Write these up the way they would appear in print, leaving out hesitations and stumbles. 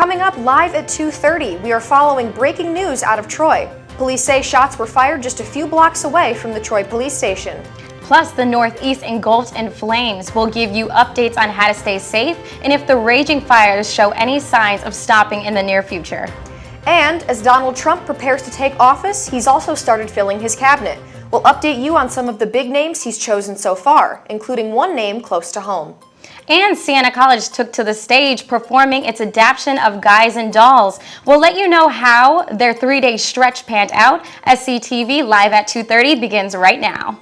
Coming up live at 2:30, we are following breaking news out of Troy. Police say shots were fired just a few blocks away from the Troy police station. Plus, the Northeast engulfed in flames. We'll give you updates on how to stay safe and if the raging fires show any signs of stopping in the near future. And as Donald Trump prepares to take office, he's also started filling his cabinet. We'll update you on some of the big names he's chosen so far, including one name close to home. And Siena College took to the stage performing its adaptation of Guys and Dolls. We'll let you know how their 3-day stretch panned out. SCTV live at 2:30 begins right now.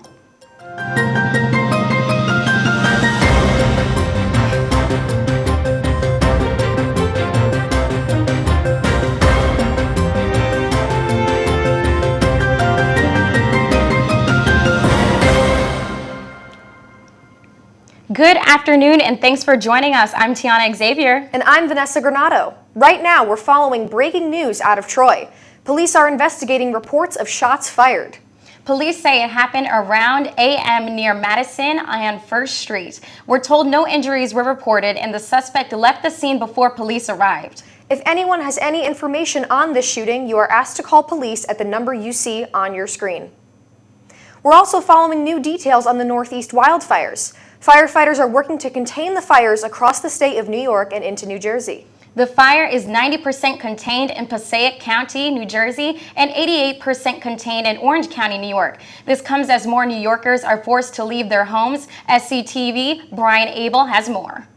Good afternoon and thanks for joining us. I'm Tiana Xavier. And I'm Vanessa Granado. Right now, we're following breaking news out of Troy. Police are investigating reports of shots fired. Police say it happened around a.m. near Madison on 1st Street. We're told no injuries were reported and the suspect left the scene before police arrived. If anyone has any information on this shooting, you are asked to call police at the number you see on your screen. We're also following new details on the Northeast wildfires. Firefighters are working to contain the fires across the state of New York and into New Jersey. The fire is 90% contained in Passaic County, New Jersey, and 88% contained in Orange County, New York. This comes as more New Yorkers are forced to leave their homes. SCTV, Brian Abel has more.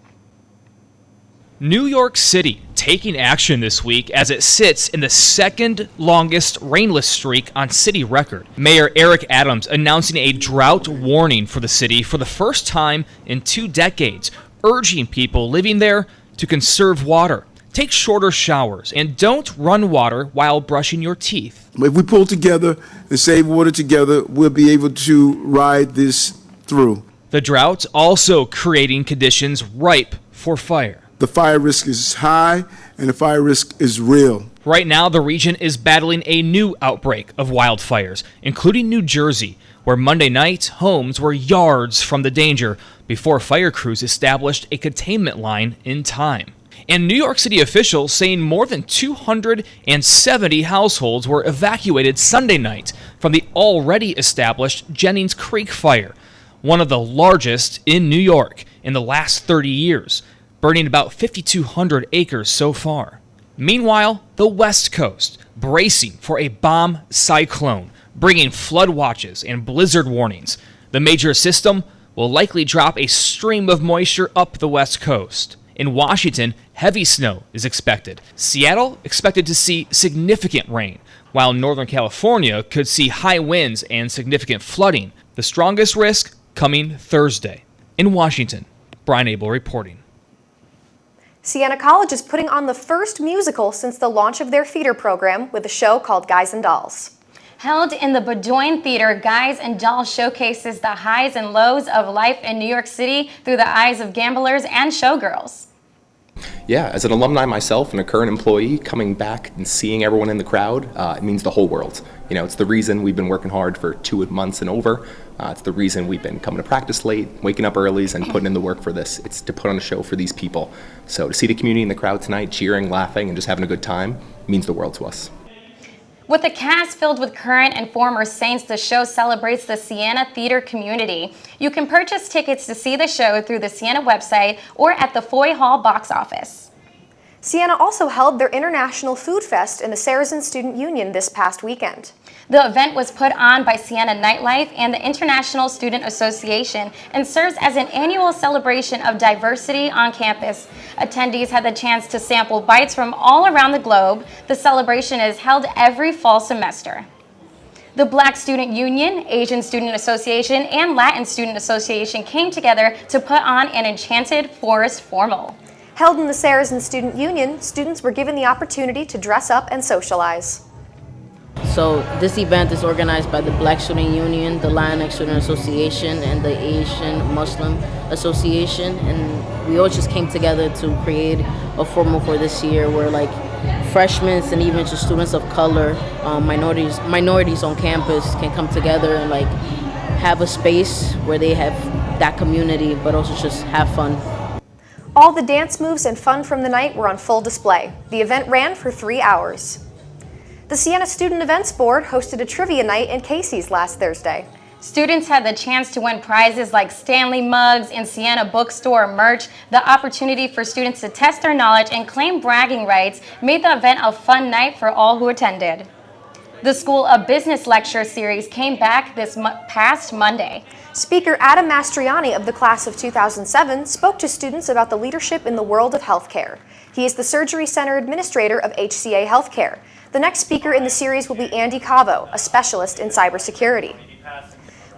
New York City taking action this week as it sits in the second longest rainless streak on city record. Mayor Eric Adams announcing a drought warning for the city for the first time in 2 decades, urging people living there to conserve water, take shorter showers, and don't run water while brushing your teeth. If we pull together and save water together, we'll be able to ride this through. The drought also creating conditions ripe for fire. The fire risk is high and the fire risk is real. Right now, the region is battling a new outbreak of wildfires, including New Jersey, where Monday night homes were yards from the danger before fire crews established a containment line in time. And New York City officials saying more than 270 households were evacuated Sunday night from the already established Jennings Creek fire, one of the largest in New York in the last 30 years. Burning about 5,200 acres so far. Meanwhile, the West Coast bracing for a bomb cyclone, bringing flood watches and blizzard warnings. The major system will likely drop a stream of moisture up the West Coast. In Washington, heavy snow is expected. Seattle expected to see significant rain, while Northern California could see high winds and significant flooding. The strongest risk coming Thursday. In Washington, Brian Abel reporting. Siena College is putting on the first musical since the launch of their theater program with a show called Guys and Dolls. Held in the Bedoin Theater, Guys and Dolls showcases the highs and lows of life in New York City through the eyes of gamblers and showgirls. Yeah, as an alumni myself and a current employee, coming back and seeing everyone in the crowd, it means the whole world. You know, it's the reason we've been working hard for 2 months and over. It's the reason we've been coming to practice late, waking up early, and putting in the work for this. It's to put on a show for these people. So to see the community in the crowd tonight cheering, laughing, and just having a good time means the world to us. With a cast filled with current and former Saints, the show celebrates the Siena theater community. You can purchase tickets to see the show through the Siena website or at the Foy Hall box office. Siena also held their International Food Fest in the Saracen Student Union this past weekend. The event was put on by Siena Nightlife and the International Student Association and serves as an annual celebration of diversity on campus. Attendees had the chance to sample bites from all around the globe. The celebration is held every fall semester. The Black Student Union, Asian Student Association, and Latin Student Association came together to put on an Enchanted Forest Formal. Held in the Saracen Student Union, students were given the opportunity to dress up and socialize. So this event is organized by the Black Student Union, the Latinx Student Association, and the Asian Muslim Association, and we all just came together to create a formal for this year where like freshmen and even just students of color, minorities on campus can come together and like have a space where they have that community, but also just have fun. All the dance moves and fun from the night were on full display. The event ran for 3 hours. The Siena Student Events Board hosted a trivia night in Casey's last Thursday. Students had the chance to win prizes like Stanley mugs and Siena bookstore merch. The opportunity for students to test their knowledge and claim bragging rights made the event a fun night for all who attended. The School of Business lecture series came back this past Monday. Speaker Adam Mastriani of the class of 2007 spoke to students about the leadership in the world of healthcare. He is the Surgery Center Administrator of HCA Healthcare. The next speaker in the series will be Andy Cavo, a specialist in cybersecurity.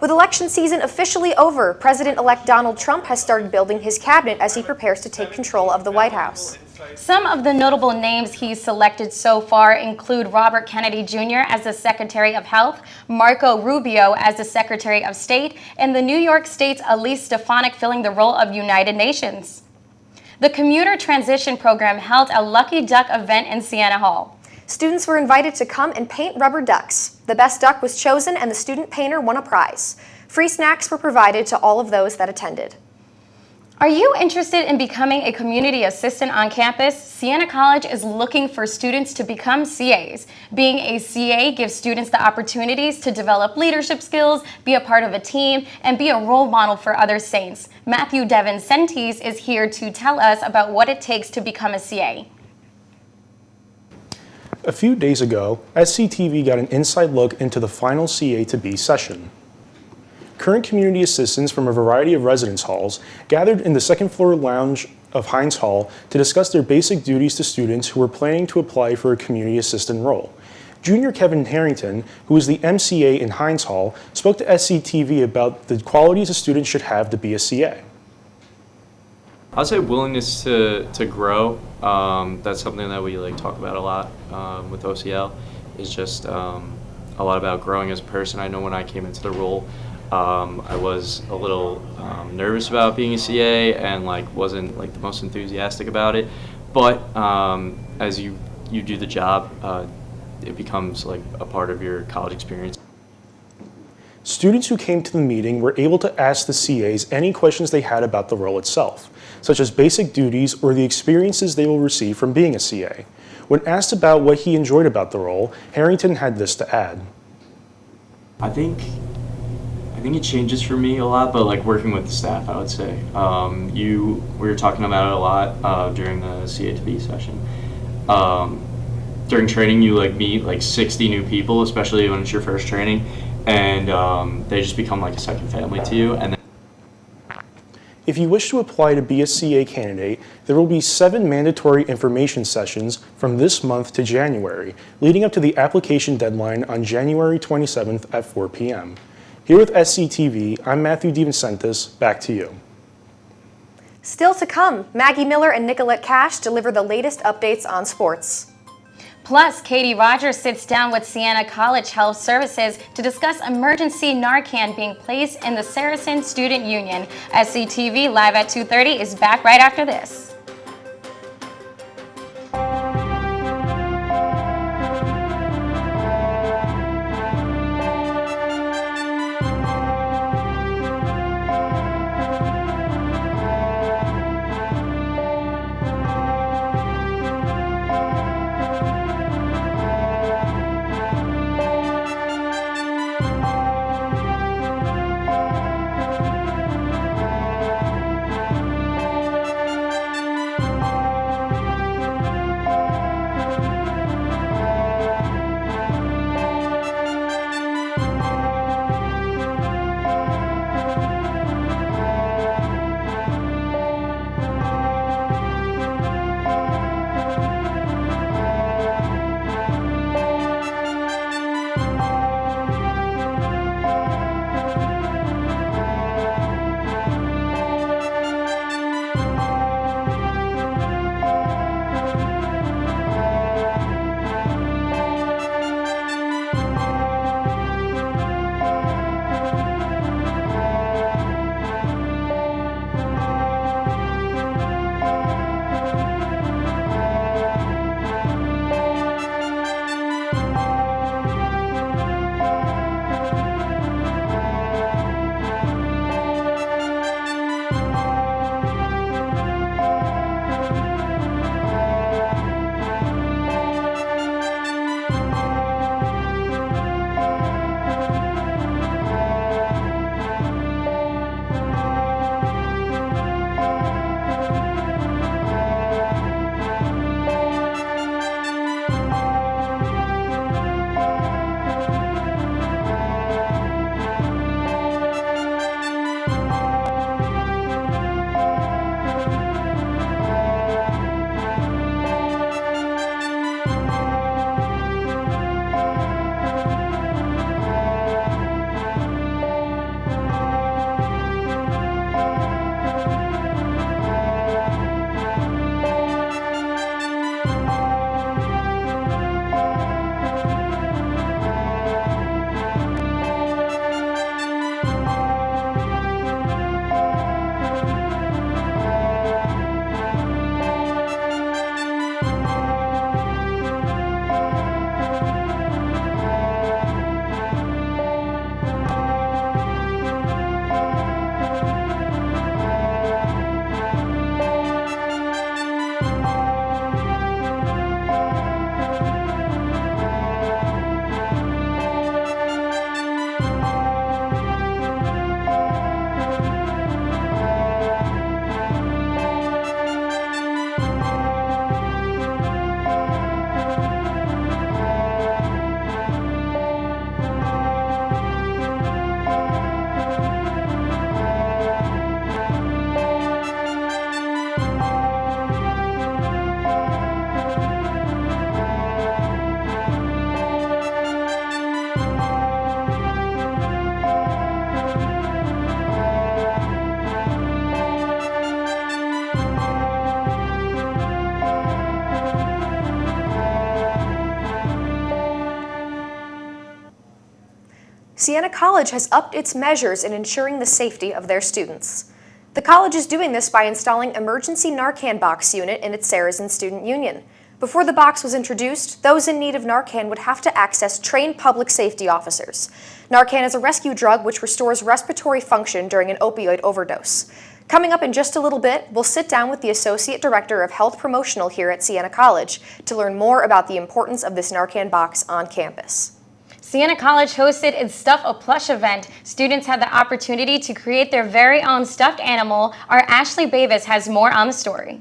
With election season officially over, President-elect Donald Trump has started building his cabinet as he prepares to take control of the White House. Some of the notable names he's selected so far include Robert Kennedy Jr. as the Secretary of Health, Marco Rubio as the Secretary of State, and the New York State's Elise Stefanik filling the role of United Nations. The Commuter Transition Program held a Lucky Duck event in Siena Hall. Students were invited to come and paint rubber ducks. The best duck was chosen and the student painter won a prize. Free snacks were provided to all of those that attended. Are you interested in becoming a community assistant on campus? Siena College is looking for students to become CAs. Being a CA gives students the opportunities to develop leadership skills, be a part of a team, and be a role model for other saints. Matthew Devin Sentis is here to tell us about what it takes to become a CA. A few days ago, SCTV got an inside look into the final CA to be session. Current community assistants from a variety of residence halls gathered in the second floor lounge of Hines Hall to discuss their basic duties to students who were planning to apply for a community assistant role. Junior Kevin Harrington, who is the MCA in Hines Hall, spoke to SCTV about the qualities a student should have to be a CA. I'd say willingness to grow. That's something that we talk about a lot with OCL. Is just a lot about growing as a person. I know when I came into the role, I was a little nervous about being a CA and wasn't the most enthusiastic about it. But as you do the job, it becomes a part of your college experience. Students who came to the meeting were able to ask the CAs any questions they had about the role itself, such as basic duties or the experiences they will receive from being a CA. When asked about what he enjoyed about the role, Harrington had this to add. I think it changes for me a lot, but working with the staff, I would say. We were talking about it a lot during the CA to B session. During training, you meet 60 new people, especially when it's your first training, and they just become a second family to you. And If you wish to apply to be a CA candidate, there will be 7 mandatory information sessions from this month to January, leading up to the application deadline on January 27th at 4 p.m. Here with SCTV, I'm Matthew DeVincentis. Back to you. Still to come, Maggie Miller and Nicolette Cash deliver the latest updates on sports. Plus, Katie Rogers sits down with Siena College Health Services to discuss emergency Narcan being placed in the Saracen Student Union. SCTV Live at 2:30 is back right after this. Siena College has upped its measures in ensuring the safety of their students. The college is doing this by installing emergency Narcan box unit in its Saracen Student Union. Before the box was introduced, those in need of Narcan would have to access trained public safety officers. Narcan is a rescue drug which restores respiratory function during an opioid overdose. Coming up in just a little bit, we'll sit down with the Associate Director of Health Promotional here at Siena College to learn more about the importance of this Narcan box on campus. Siena College hosted its Stuff a Plush event. Students had the opportunity to create their very own stuffed animal. Our Ashley Bavis has more on the story.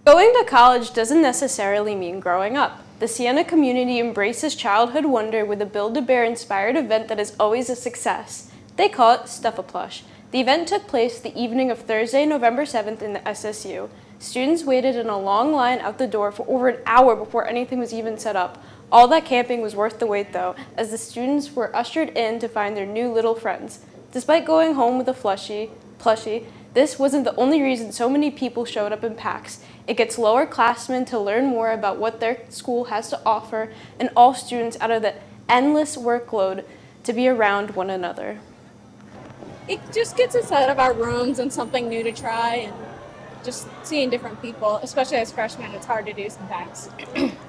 Going to college doesn't necessarily mean growing up. The Siena community embraces childhood wonder with a Build-A-Bear inspired event that is always a success. They call it Stuff a Plush. The event took place the evening of Thursday, November 7th in the SSU. Students waited in a long line out the door for over an hour before anything was even set up. All that camping was worth the wait though, as the students were ushered in to find their new little friends. Despite going home with a plushie, this wasn't the only reason so many people showed up in packs. It gets lower-classmen to learn more about what their school has to offer, and all students out of the endless workload to be around one another. It just gets us out of our rooms and something new to try, and just seeing different people, especially as freshmen, it's hard to do sometimes.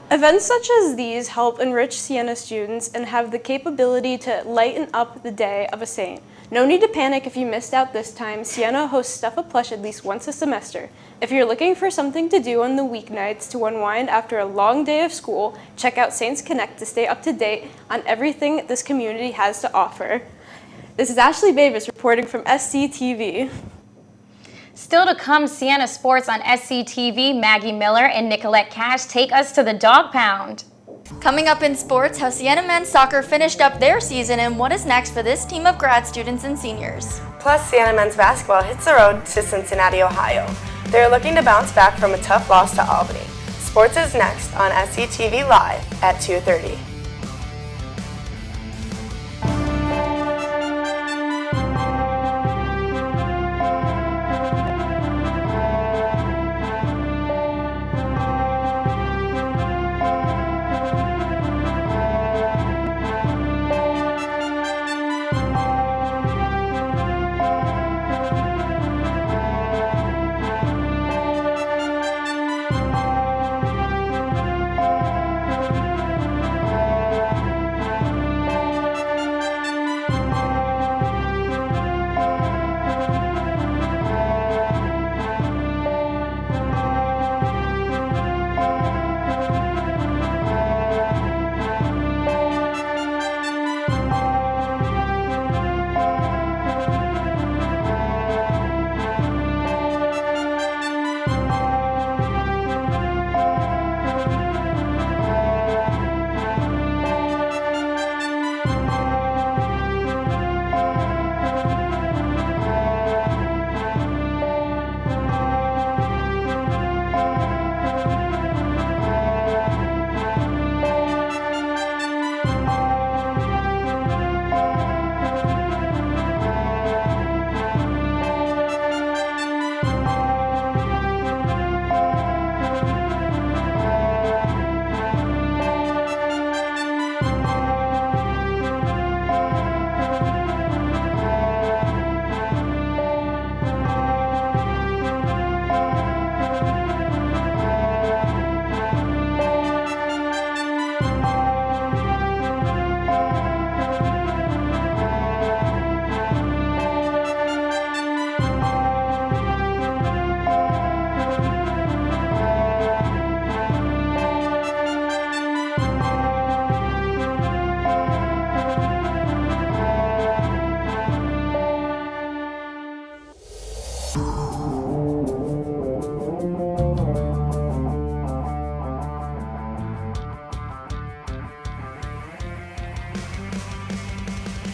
Events such as these help enrich Siena students and have the capability to lighten up the day of a saint. No need to panic if you missed out this time. Siena hosts Stuff a Plush at least once a semester. If you're looking for something to do on the weeknights to unwind after a long day of school, check out Saints Connect to stay up to date on everything this community has to offer. This is Ashley Bavis reporting from SCTV. Still to come, Siena Sports on SCTV. Maggie Miller and Nicolette Cash take us to the Dog Pound. Coming up in sports, how Siena men's soccer finished up their season and what is next for this team of grad students and seniors. Plus, Siena men's basketball hits the road to Cincinnati, Ohio. They're looking to bounce back from a tough loss to Albany. Sports is next on SCTV Live at 2:30.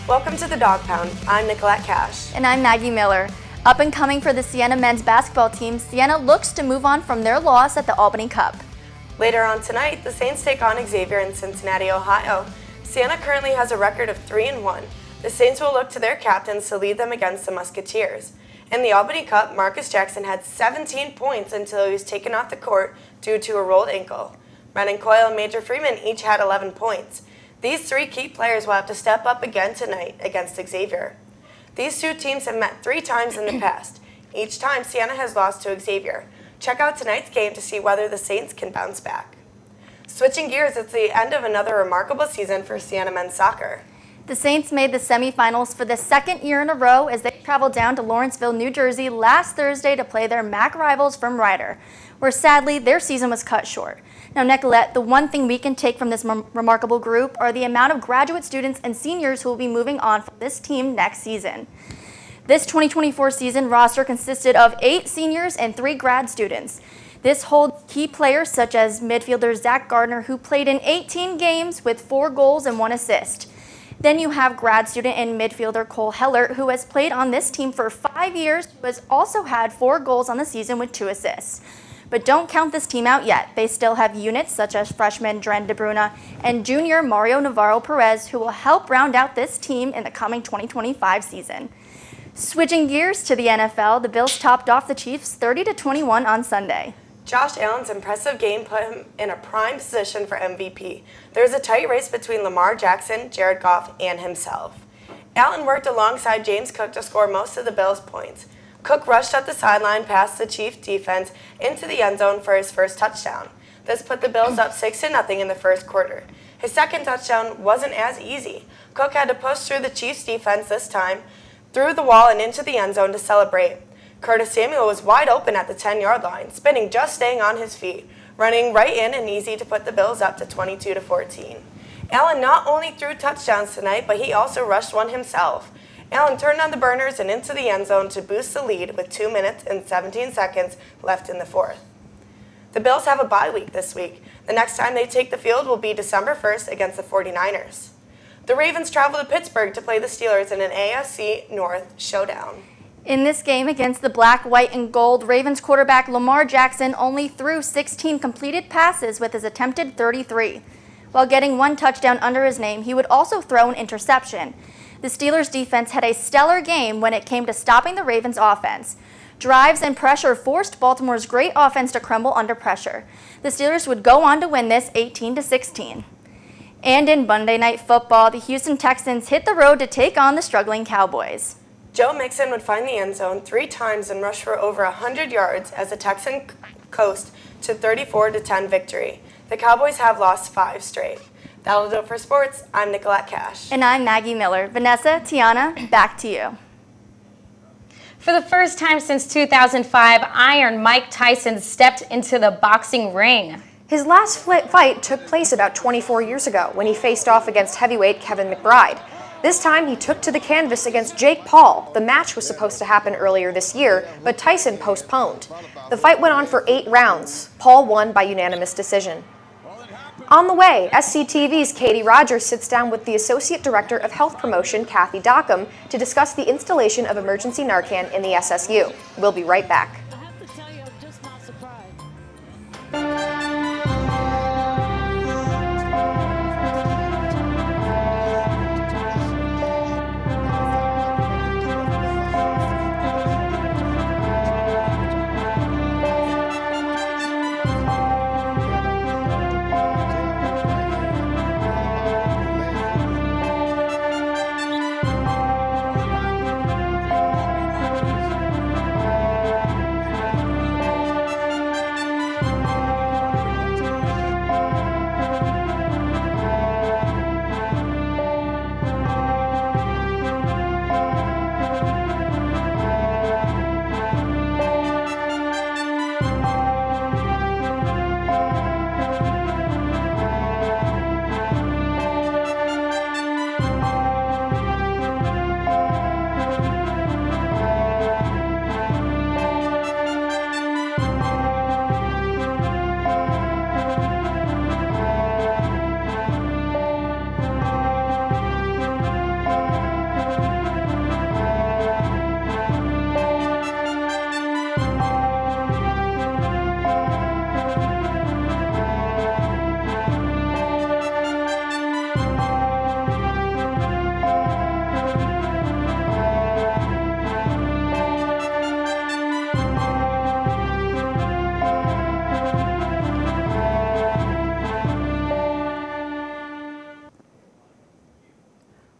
Welcome to the Dog Pound. I'm Nicolette Cash. And I'm Maggie Miller. Up and coming for the Siena men's basketball team, Siena looks to move on from their loss at the Albany Cup. Later on tonight, the Saints take on Xavier in Cincinnati, Ohio. Siena currently has a record of 3-1. The Saints will look to their captains to lead them against the Musketeers. In the Albany Cup, Marcus Jackson had 17 points until he was taken off the court due to a rolled ankle. Brennan Coyle and Major Freeman each had 11 points. These three key players will have to step up again tonight against Xavier. These two teams have met 3 times in the past. Each time, Siena has lost to Xavier. Check out tonight's game to see whether the Saints can bounce back. Switching gears, it's the end of another remarkable season for Siena men's soccer. The Saints made the semifinals for the 2nd year in a row as they traveled down to Lawrenceville, New Jersey last Thursday to play their MAC rivals from Ryder, where sadly their season was cut short. Now, Nicolette, the one thing we can take from this remarkable group are the amount of graduate students and seniors who will be moving on from this team next season. This 2024 season roster consisted of 8 seniors and 3 grad students. This holds key players such as midfielder Zach Gardner, who played in 18 games with 4 goals and 1 assist. Then you have grad student and midfielder Cole Heller, who has played on this team for 5 years, who has also had 4 goals on the season with 2 assists. But don't count this team out yet. They still have units such as freshman Dren DeBruna and junior Mario Navarro Perez, who will help round out this team in the coming 2025 season. Switching gears to the NFL, the Bills topped off the Chiefs 30-21 on Sunday. Josh Allen's impressive game put him in a prime position for MVP. There was a tight race between Lamar Jackson, Jared Goff, and himself. Allen worked alongside James Cook to score most of the Bills' points. Cook rushed up the sideline past the Chiefs' defense into the end zone for his first touchdown. This put the Bills up 6-0 in the first quarter. His second touchdown wasn't as easy. Cook had to push through the Chiefs' defense this time, through the wall and into the end zone to celebrate. Curtis Samuel was wide open at the 10-yard line, spinning just staying on his feet, running right in and easy to put the Bills up to 22-14. Allen not only threw touchdowns tonight, but he also rushed one himself. Allen turned on the burners and into the end zone to boost the lead with 2 minutes and 17 seconds left in the fourth. The Bills have a bye week this week. The next time they take the field will be December 1st against the 49ers. The Ravens travel to Pittsburgh to play the Steelers in an AFC North showdown. In this game against the black, white, and gold, Ravens quarterback Lamar Jackson only threw 16 completed passes with his attempted 33. While getting 1 touchdown under his name, he would also throw an interception. The Steelers' defense had a stellar game when it came to stopping the Ravens' offense. Drives and pressure forced Baltimore's great offense to crumble under pressure. The Steelers would go on to win this 18-16. And in Monday Night Football, the Houston Texans hit the road to take on the struggling Cowboys. Joe Mixon would find the end zone 3 times and rush for over 100 yards as the Texans coast to 34-10 victory. The Cowboys have lost 5 straight. That'll do it for sports. I'm Nicolette Cash. And I'm Maggie Miller. Vanessa, Tiana, back to you. For the first time since 2005, Iron Mike Tyson stepped into the boxing ring. His last fight took place about 24 years ago when he faced off against heavyweight Kevin McBride. This time, he took to the canvas against Jake Paul. The match was supposed to happen earlier this year, but Tyson postponed. The fight went on for 8 rounds. Paul won by unanimous decision. On the way, SCTV's Katie Rogers sits down with the Associate Director of Health Promotion, Kathy Dockham, to discuss the installation of emergency Narcan in the SSU. We'll be right back.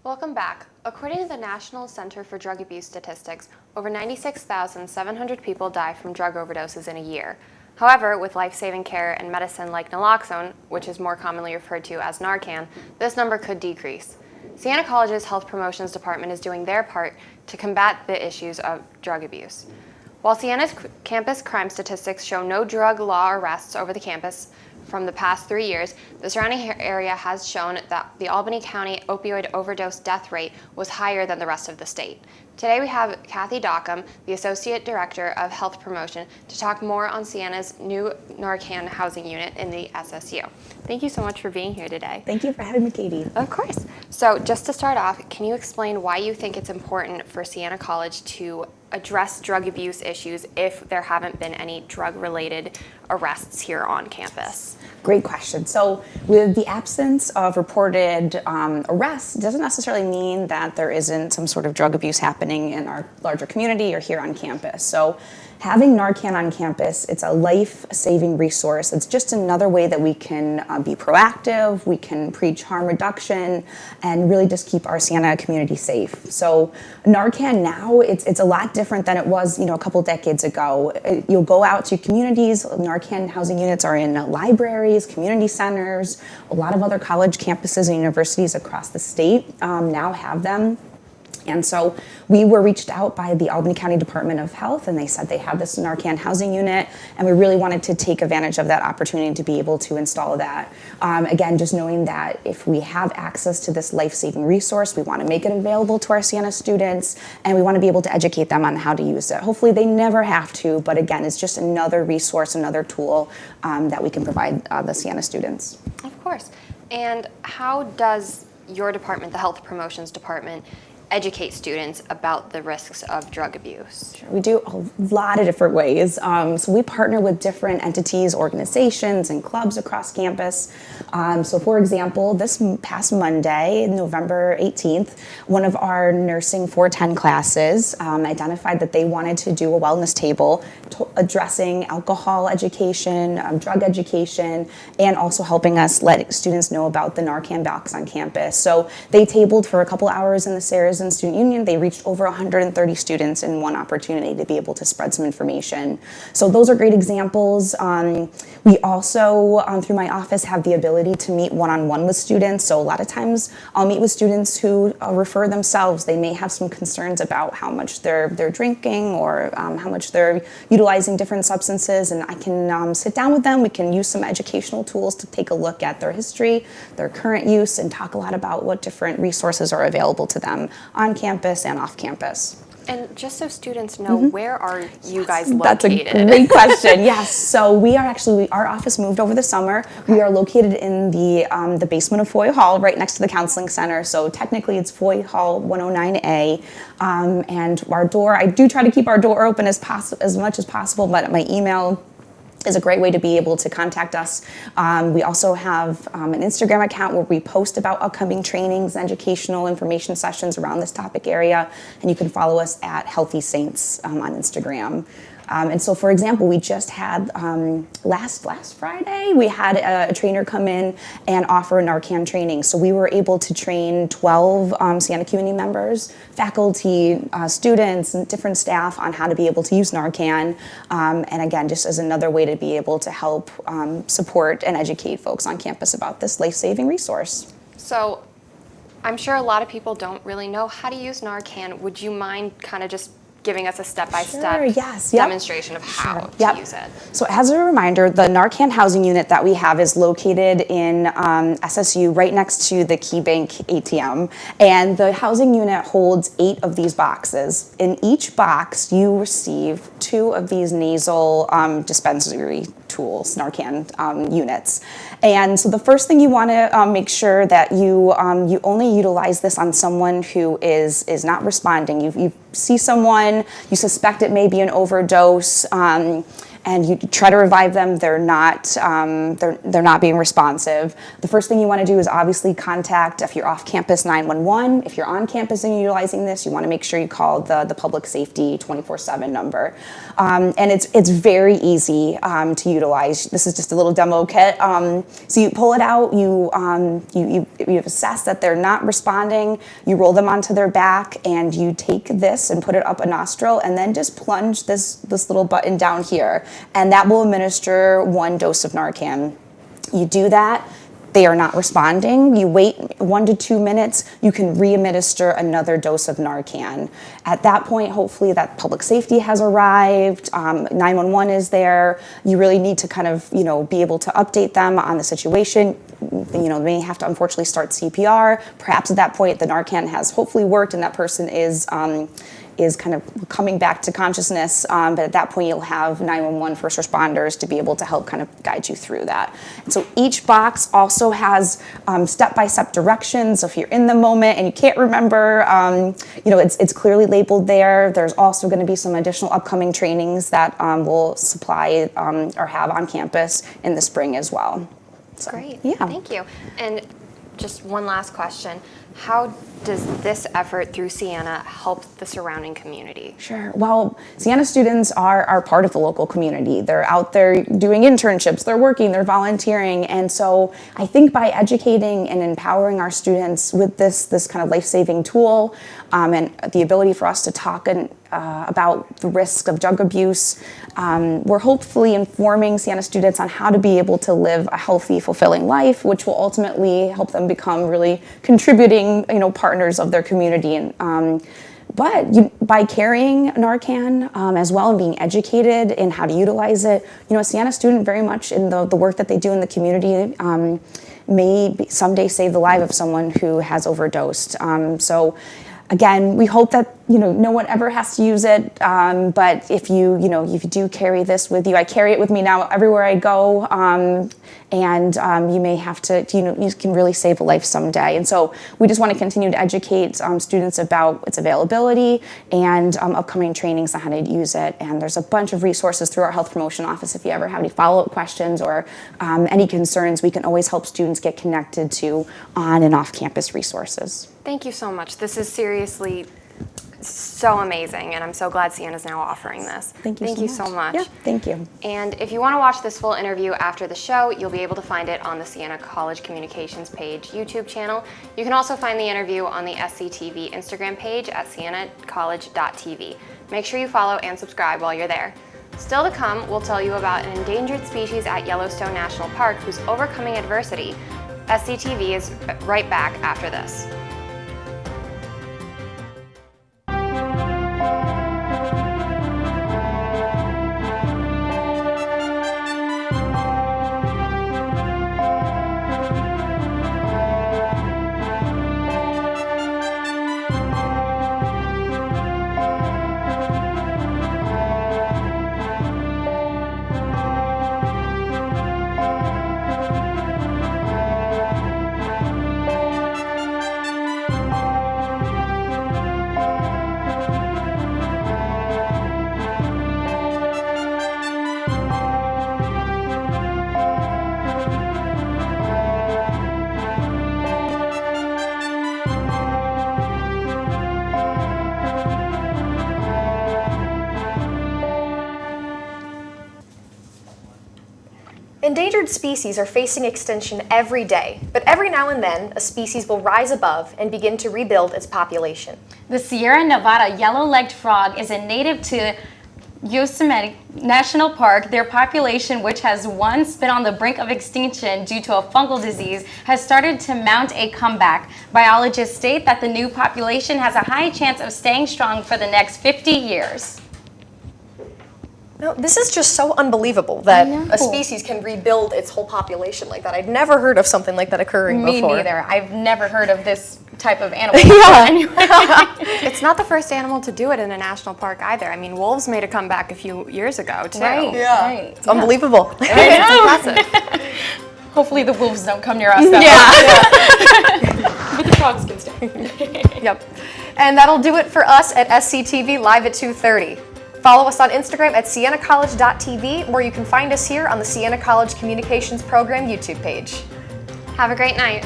Welcome back. According to the National Center for Drug Abuse Statistics, over 96,700 people die from drug overdoses in a year. However, with life-saving care and medicine like naloxone, which is more commonly referred to as Narcan, this number could decrease. Siena College's Health Promotions Department is doing their part to combat the issues of drug abuse. While Siena's campus crime statistics show no drug law arrests over the campus from the past 3 years, the surrounding area has shown that the Albany County opioid overdose death rate was higher than the rest of the state. Today we have Kathy Dockham, the Associate Director of Health Promotion, to talk more on Siena's new Narcan housing unit in the SSU. Thank you so much for being here today. Thank you for having me, Katie. Of course. So just to start off, can you explain why you think it's important for Siena College to address drug abuse issues if there haven't been any drug-related arrests here on campus? Great question. So with the absence of reported arrests, doesn't necessarily mean that there isn't some sort of drug abuse happening in our larger community or here on campus. So having Narcan on campus, it's a life-saving resource. It's just another way that we can be proactive, we can preach harm reduction, and really just keep our Siena community safe. So Narcan now, it's a lot different than it was, a couple decades ago. You'll go out to communities, Narcan housing units are in libraries, community centers, a lot of other college campuses and universities across the state now have them. And so we were reached out by the Albany County Department of Health, and they said they had this Narcan housing unit, and we really wanted to take advantage of that opportunity to be able to install that. Again, just knowing that if we have access to this life-saving resource, we want to make it available to our Siena students, and we want to be able to educate them on how to use it. Hopefully they never have to, but again, it's just another resource, another tool that we can provide the Siena students. Of course. And how does your department, the Health Promotions Department, educate students about the risks of drug abuse? Sure, we do a lot of different ways. So we partner with different entities, organizations, and clubs across campus. So for example, this past Monday, November 18th, one of our nursing 410 classes identified that they wanted to do a wellness table addressing alcohol education, drug education, and also helping us let students know about the Narcan box on campus. So they tabled for a couple hours in the Sarah's and Student Union. They reached over 130 students in one opportunity to be able to spread some information. So those are great examples. We also, through my office, have the ability to meet one-on-one with students. So a lot of times I'll meet with students who refer themselves. They may have some concerns about how much they're drinking or how much they're utilizing different substances, and I can sit down with them. We can use some educational tools to take a look at their history, their current use, and talk a lot about what different resources are available to them on campus and off campus. And just so students know, where are you guys located? That's a great question. Yes, so we are actually, our office moved over the summer. Okay. We are located in the basement of Foy Hall, right next to the counseling center. So technically it's Foy Hall 109A. And our door, I do try to keep our door open as much as possible, but my email is a great way to be able to contact us. We also have an Instagram account where we post about upcoming trainings, educational information sessions around this topic area, and you can follow us at Healthy Saints on Instagram. And so, for example, we just had last Friday, we had a trainer come in and offer a Narcan training. So we were able to train 12 Siena community members, faculty, students, and different staff on how to be able to use Narcan. And again, just as another way to be able to help support and educate folks on campus about this life-saving resource. So I'm sure a lot of people don't really know how to use Narcan. Would you mind kind of just giving us a step-by-step demonstration of how to use it? So as a reminder, the Narcan housing unit that we have is located in SSU right next to the KeyBank ATM. And the housing unit holds 8 of these boxes. In each box, you receive 2 of these nasal dispensary tools, Narcan units. And so the first thing you want to make sure that you only utilize this on someone who is not responding. You see someone, you suspect it may be an overdose, and and you try to revive them, they're not being responsive. The first thing you want to do is obviously contact, if you're off campus, 911. If you're on campus and you're utilizing this, you want to make sure you call the public safety 24/7 number. And it's very easy to utilize. This is just a little demo kit. So you pull it out, you assess that they're not responding, you roll them onto their back, and you take this and put it up a nostril, and then just plunge this little button down here, and that will administer 1 dose of Narcan. You do that, they are not responding, you wait 1 to 2 minutes, you can re-administer another dose of Narcan. At that point, hopefully that public safety has arrived, 911 is there, you really need to kind of, be able to update them on the situation. They may have to unfortunately start CPR. Perhaps at that point the Narcan has hopefully worked and that person is kind of coming back to consciousness, but at that point you'll have 911 first responders to be able to help kind of guide you through that. And so each box also has step-by-step directions. So if you're in the moment and you can't remember, it's clearly labeled there. There's also going to be some additional upcoming trainings that we'll supply or have on campus in the spring as well. So, great. Yeah. Thank you. And just one last question. How does this effort through Siena help the surrounding community? Sure. Well, Siena students are part of the local community. They're out there doing internships, they're working, they're volunteering. And so I think by educating and empowering our students with this kind of life-saving tool and the ability for us to talk about the risk of drug abuse, we're hopefully informing Siena students on how to be able to live a healthy, fulfilling life, which will ultimately help them become really contributing, partners of their community. But by carrying Narcan as well and being educated in how to utilize it, a Siena student very much in the work that they do in the community may someday save the life of someone who has overdosed. So again, we hope that no one ever has to use it. But if you do carry this with you, I carry it with me now everywhere I go. And you may have to, you can really save a life someday. And so we just want to continue to educate students about its availability and upcoming trainings on how to use it. And there's a bunch of resources through our health promotion office. If you ever have any follow-up questions or any concerns, we can always help students get connected to on and off campus resources. Thank you so much. This is seriously so amazing, and I'm so glad Siena is now offering this. Thank you so much. Yeah, thank you. And if you want to watch this full interview after the show, you'll be able to find it on the Siena College Communications page YouTube channel. You can also find the interview on the SCTV Instagram page at sienacollege.tv. Make sure you follow and subscribe while you're there. Still to come, we'll tell you about an endangered species at Yellowstone National Park who's overcoming adversity. SCTV is right back after this. Endangered species are facing extinction every day, but every now and then, a species will rise above and begin to rebuild its population. The Sierra Nevada yellow-legged frog is a native to Yosemite National Park. Their population, which has once been on the brink of extinction due to a fungal disease, has started to mount a comeback. Biologists state that the new population has a high chance of staying strong for the next 50 years. No, this is just so unbelievable that a species can rebuild its whole population like that. I'd never heard of something like that occurring before. Me neither. I've never heard of this type of animal before anyway. It's not the first animal to do it in a national park either. I mean, wolves made a comeback a few years ago, too. Right, right. It's unbelievable. It's impressive. Hopefully the wolves don't come near us, though. But the frogs can stay. Yep. And that'll do it for us at SCTV Live at 2:30. Follow us on Instagram at SienaCollege.tv, or you can find us here on the Siena College Communications Program YouTube page. Have a great night.